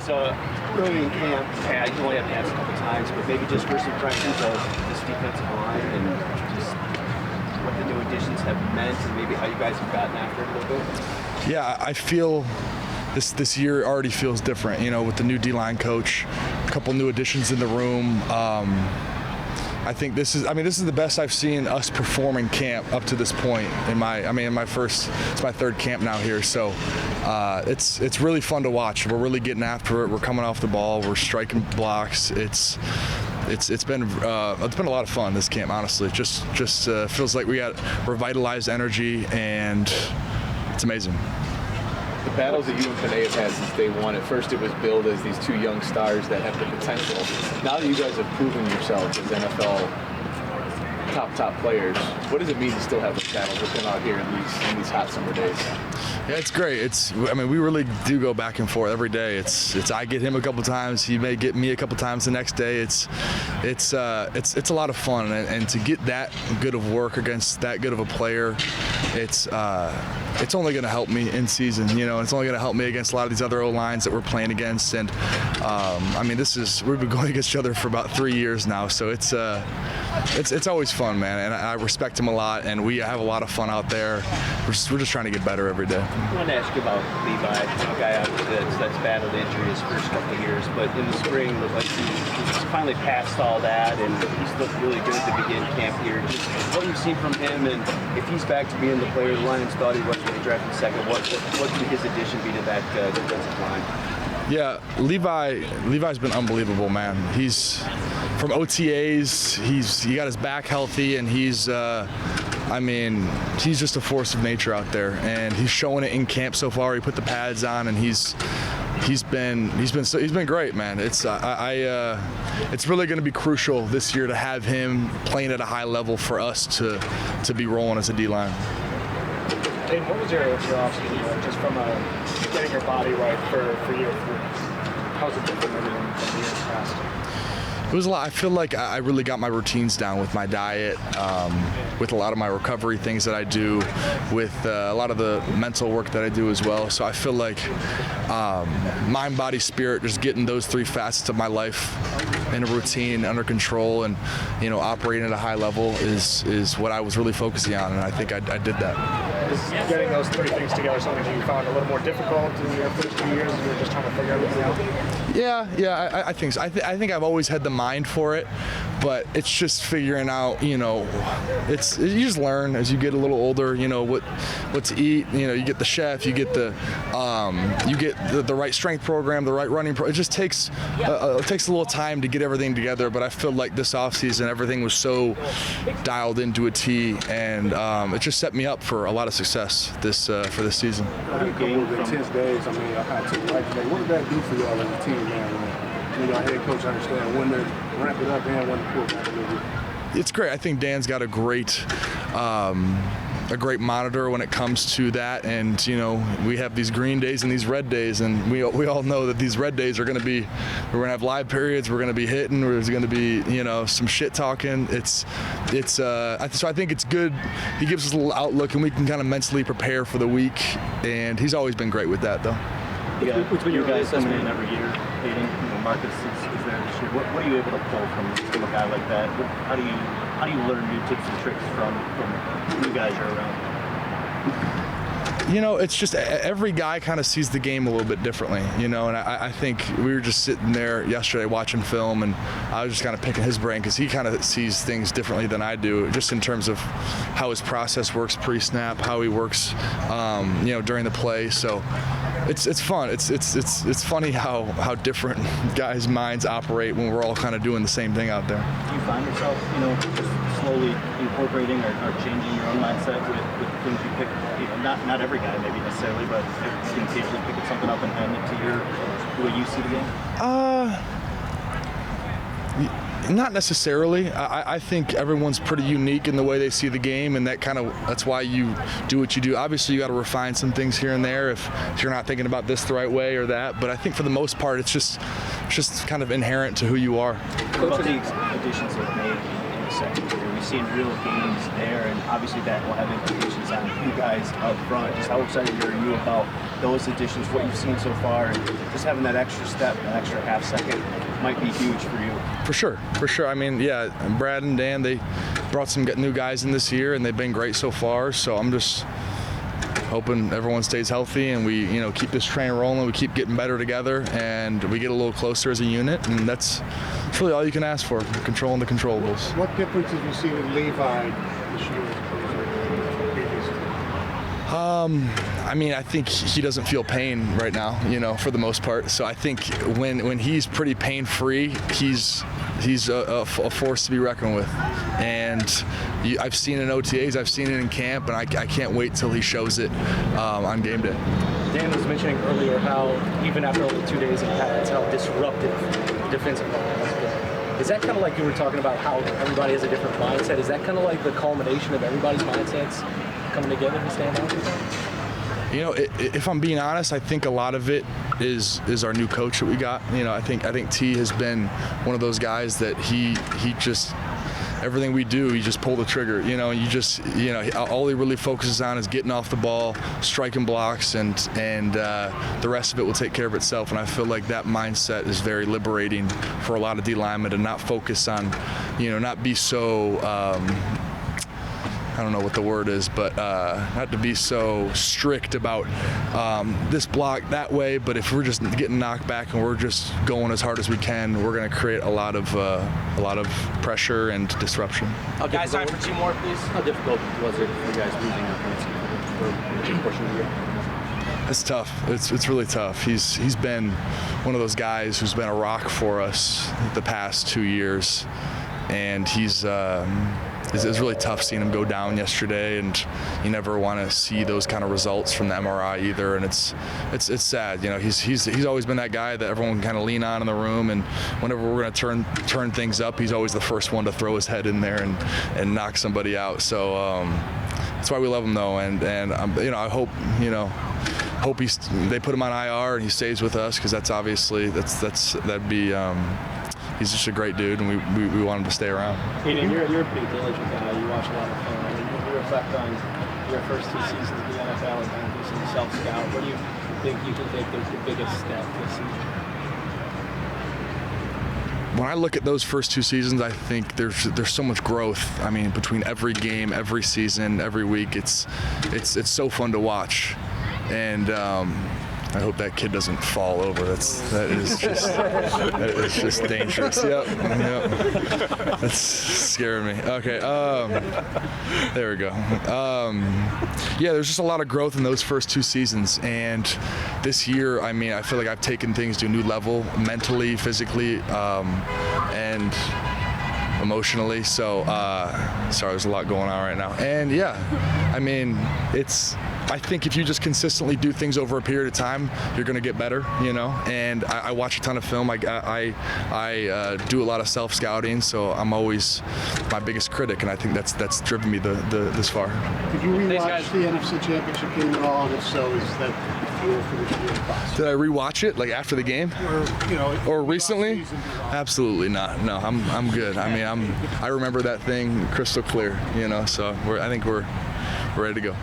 So early in camp, you only have pads a couple times, but maybe just first impressions of this defensive line and just what the new additions have meant and maybe how you guys have gotten after it a little bit? Yeah, I feel this year already feels different, you know, with the new D-line coach, a couple new additions in the room. I think this is the best I've seen us perform in camp up to this point. It's my third camp now here, so it's really fun to watch. We're really getting after it. We're coming off the ball. We're striking blocks. It's been a lot of fun this camp, honestly. Just feels like we got revitalized energy, and it's amazing. The battles that you and Panay have had since day one, at first it was billed as these two young stars that have the potential. Now that you guys have proven yourselves as NFL top players, what does it mean to still have those battles with them out here in these hot summer days? Yeah, it's great. We really do go back and forth every day. I get him a couple times, he may get me a couple times the next day. It's a lot of fun, and to get that good of work against that good of a player, it's only going to help me in season. You know, it's only going to help me against a lot of these other O-lines that we're playing against. And we've been going against each other for about 3 years now, so it's always fun, man. And I respect him a lot, and we have a lot of fun out there. We're just trying to get better every day. I want to ask you about Levi, a guy that's battled injury his first couple of years, but in the spring looked like he's finally passed all that, and he's looked really good to begin camp here. Just what you've seen from him, and if he's back to being the player the Lions thought he was when he drafted second, what could his addition be to that defensive line? Yeah, Levi's been unbelievable, man. He's from OTAs. He got his back healthy, and he's just a force of nature out there, and he's showing it in camp so far. He put the pads on, and he's been great, man. It's really going to be crucial this year to have him playing at a high level for us to be rolling as a D-line. Aidan, what was your offseason like, just from getting your body right for year 3? How was it different than the years past? It was a lot. I feel like I really got my routines down with my diet, with a lot of my recovery things that I do, with a lot of the mental work that I do as well. So I feel like mind, body, spirit, just getting those 3 facets of my life in a routine, under control, and operating at a high level is what I was really focusing on, and I think I did that. Is getting those 3 things together something that you found a little more difficult in your first 2 years as you were just trying to figure everything out? Yeah, I think so. I think I've always had the mind for it, but it's just figuring out, you just learn as you get a little older, what to eat. You get the chef, you get the right strength program, the right running program. It just takes a little time to get everything together, but I feel like this offseason everything was so dialed into a T, and it just set me up for a lot of success for this season. A couple of intense days. I had to right today. What did that do for y'all as a team, man? When your head coach understand when to ramp it up and when to pull back a little bit? It's great. I think Dan's got a great monitor when it comes to that, and we have these green days and these red days, and we all know that these red days we're going to have live periods, we're going to be hitting, there's going to be some shit talking. So I think it's good. He gives us a little outlook, and we can kind of mentally prepare for the week, and he's always been great with that, though. Yeah, between you guys coming in every year, Aidan, Marcus is there this year. What are you able to pull from a guy like that? How do you learn new tips and tricks from you guys are around? It's just every guy kind of sees the game a little bit differently, and I think we were just sitting there yesterday watching film, and I was just kind of picking his brain because he kind of sees things differently than I do, just in terms of how his process works pre-snap, how he works, during the play. So it's fun. It's funny how different guys' minds operate when we're all kind of doing the same thing out there. Do you find yourself, just slowly incorporating or changing your own mindset with things you pick? Not every guy maybe necessarily, but you can occasionally pick something up and hand it to the way you see the game? Not necessarily. I think everyone's pretty unique in the way they see the game, and that's why you do what you do. Obviously, you got to refine some things here and there if you're not thinking about this the right way or that. But I think for the most part, it's just kind of inherent to who you are. What about the additions they've made in the secondary? We've seen real gains there, and obviously that will have implications on you guys up front. Just how excited are you about those additions, what you've seen so far, and just having that extra step, that extra half second might be huge for you. For sure. I mean, yeah, Brad and Dan, they brought some new guys in this year, and they've been great so far. So I'm just hoping everyone stays healthy and we, keep this train rolling. We keep getting better together, and we get a little closer as a unit. And that's really all you can ask for, controlling the controllables. What difference have you seen in Levi this year? I mean, I think he doesn't feel pain right now, for the most part. So I think when he's pretty pain-free, he's a force to be reckoned with. And I've seen it in OTAs, I've seen it in camp, and I can't wait till he shows it on game day. Dan was mentioning earlier how even after only 2 days in pads, how disruptive defensive line has been. Is that kind of like you were talking about how everybody has a different mindset? Is that kind of like the culmination of everybody's mindsets coming together to stand out? If I'm being honest, I think a lot of it is our new coach that we got. I think T has been one of those guys that he just, everything we do, he just pull the trigger. All he really focuses on is getting off the ball, striking blocks, and the rest of it will take care of itself. And I feel like that mindset is very liberating for a lot of D linemen to not focus on, not be so. I don't know what the word is, but not to be so strict about this block that way. But if we're just getting knocked back and we're just going as hard as we can, we're going to create a lot of pressure and disruption. Guys, time for 2 more, please. How difficult was it for you guys losing for a portion of the year? It's tough. It's really tough. He's been one of those guys who's been a rock for us the past 2 years, and it's really tough seeing him go down yesterday, and you never want to see those kind of results from the MRI either. And it's sad. He's always been that guy that everyone can kind of lean on in the room, and whenever we're going to turn things up, he's always the first one to throw his head in there and knock somebody out. So that's why we love him, though. And I hope they put him on IR and he stays with us, because that's obviously that'd be. He's just a great dude, and we want him to stay around. Aidan, you're a pretty diligent guy. You watch a lot of film. I mean, you reflect on your first 2 seasons of the NFL and kind of do some self-scout. What do you think you can take the biggest step this season? When I look at those first 2 seasons, I think there's so much growth. I mean, between every game, every season, every week, it's so fun to watch, and. I hope that kid doesn't fall over. That is just dangerous. Yep. That's scaring me. Okay. There we go. Yeah, there's just a lot of growth in those first 2 seasons, and this year, I mean, I feel like I've taken things to a new level, mentally, physically, and emotionally. So, sorry, there's a lot going on right now. And yeah, I mean, I think if you just consistently do things over a period of time, you're going to get better, And I watch a ton of film. I do a lot of self-scouting, so I'm always my biggest critic, and I think that's driven me this far. Did you rewatch the NFC Championship game at all? And if so, is that fuel for this year's process? Did I rewatch it like after the game, or recently? Absolutely not. No, I'm good. I mean, I remember that thing crystal clear, So I think we're ready to go.